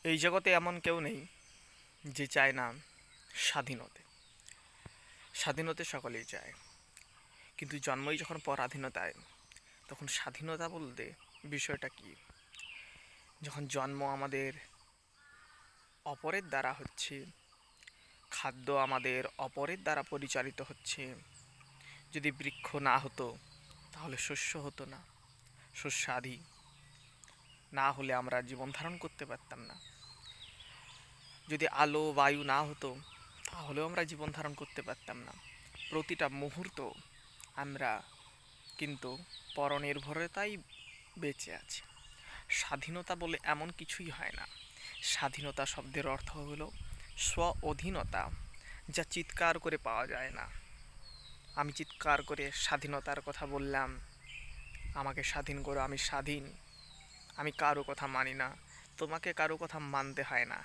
এই জগতে এমন কেউ নেই যে চায় না স্বাধীনতা। স্বাধীনতা সকলেই চায়, কিন্তু জন্মই যখন পরাধীনতায়, তখন স্বাধীনতা বলতে বিষয়টা কি? যখন জন্ম আমাদের অপরের দ্বারা হচ্ছে, খাদ্য আমাদের অপরের দ্বারা পরিচালিত হচ্ছে। যদি বৃক্ষ না হতো তাহলে শস্য হতো না, শস্যাদি না হলে আমরা জীবন ধারণ করতে পারতাম না। যদি আলো বায়ু না হতো তাহলেও আমরা জীবন ধারণ করতে পারতাম না। প্রতিটা মুহূর্ত আমরা কিন্তু পরনির্ভরতায় বেঁচে আছি। স্বাধীনতা বলে এমন কিছুই হয় না। স্বাধীনতা শব্দের অর্থ হলো স্ব অধীনতা, যা চিৎকার করে পাওয়া যায় না। আমি চিৎকার করে স্বাধীনতার কথা বললাম, আমাকে স্বাধীন করো, আমি স্বাধীন, আমি কারো কথা মানি না। তোমাকে কারো কথা মানতে হয় না।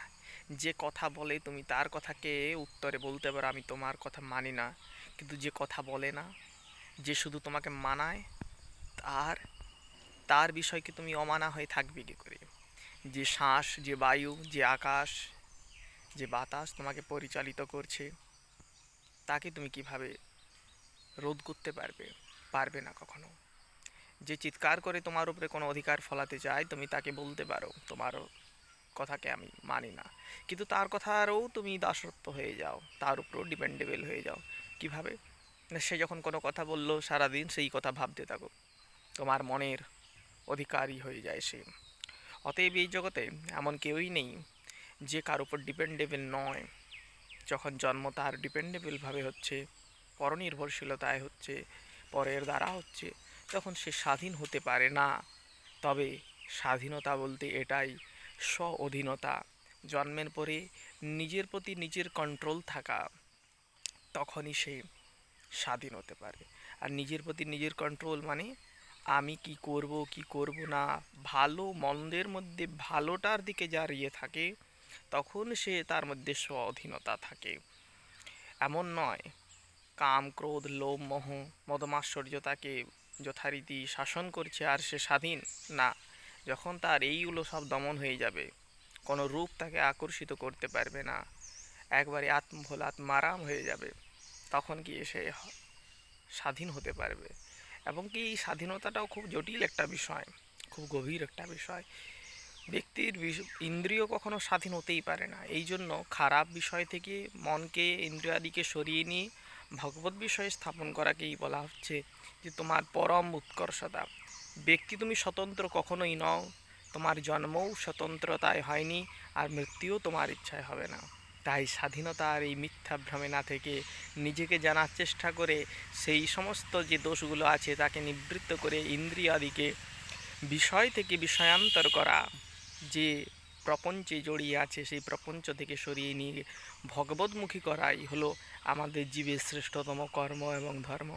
যে কথা বলে তুমি তার কথাকে উত্তরে বলতে পারো আমি তোমার কথা মানি না। কিন্তু যে কথা বলে না, যে শুধু তোমাকে মানায়, তার তার বিষয়কে তুমি অমানা হয়ে থাকবে কী করে? যে শ্বাস, যে বায়ু, যে আকাশ, যে বাতাস তোমাকে পরিচালিত করছে, তাকে তুমি কিভাবে রোধ করতে পারবে? পারবে না কখনো। যে চিৎকার করে তোমার উপরে কোনো অধিকার ফলাতে চায়, তুমি তাকে বলতে পারো তোমারও কথাকে আমি মানি না, কিন্তু তার কথারও তুমি দাসত্ব হয়ে যাও, তার উপরও ডিপেন্ডেবল হয়ে যাও। কিভাবে? না, সে যখন কোনো কথা বললো সারাদিন সেই কথা ভাবতে থাকো, তোমার মনের অধিকারী হয়ে যায় সে। অতএব এই জগতে এমন কেউই নেই যে কার উপর ডিপেন্ডেবল নয়। যখন জন্ম তার ডিপেন্ডেবলভাবে হচ্ছে, পরনির্ভরশীলতায় হচ্ছে, পরের দ্বারা হচ্ছে, তখন সে স্বাধীন হতে পারে না। তবে স্বাধীনতা বলতে এটাই, স্ব অধীনতা। জন্মের পরে নিজের প্রতি নিজের কন্ট্রোল থাকা, তখনই সে স্বাধীন হতে পারে। আর নিজের প্রতি নিজের কন্ট্রোল মানে আমি কি করব কি করব না, ভালো মন্দের মধ্যে ভালোটার দিকে যার থাকে, তখন সে তার মধ্যে স্ব অধীনতা থাকে। এমন নয় কাম ক্রোধ লোভ মোহ মদমাশ্চর্য তাকে যথারীতি শাসন করছে আর সে স্বাধীন না। যখন তার এইগুলো সব দমন হয়ে যাবে, কোনো রূপ তাকে আকর্ষিত করতে পারবে না, একবারে আত্মভোল আত্মারাম হয়ে যাবে, তখন গিয়ে সে স্বাধীন হতে পারবে। এবং কি এই স্বাধীনতাটাও খুব জটিল একটা বিষয়, খুব গভীর একটা বিষয়। ব্যক্তির ইন্দ্রিয় কখনো স্বাধীন হতেই পারে না। এই জন্য খারাপ বিষয় থেকে মনকে ইন্দ্রিয়াদিকে সরিয়ে নিয়ে ভগবত বিষয়ে স্থাপন করাকেই বলা হচ্ছে যে তোমার পরম উৎকর্ষতা। ব্যক্তি তুমি স্বতন্ত্র কখনোই নও, তোমার জন্মও স্বতন্ত্রতায় হয়নি, আর মৃত্যুও তোমার ইচ্ছায় হবে না। তাই স্বাধীনতার এই মিথ্যা ভ্রমে না থেকে নিজেকে জানার চেষ্টা করে সেই সমস্ত যে দোষগুলো আছে তাকে নিবৃত্ত করে ইন্দ্রিয়াদিকে বিষয় থেকে বিষয়ান্তর করা, যে প্রপঞ্চে জড়িয়ে আছে সেই প্রপঞ্চ থেকে সরিয়ে নিয়ে ভগবতমুখী করাই হলো আমাদের জীবের শ্রেষ্ঠতম কর্ম এবং ধর্ম।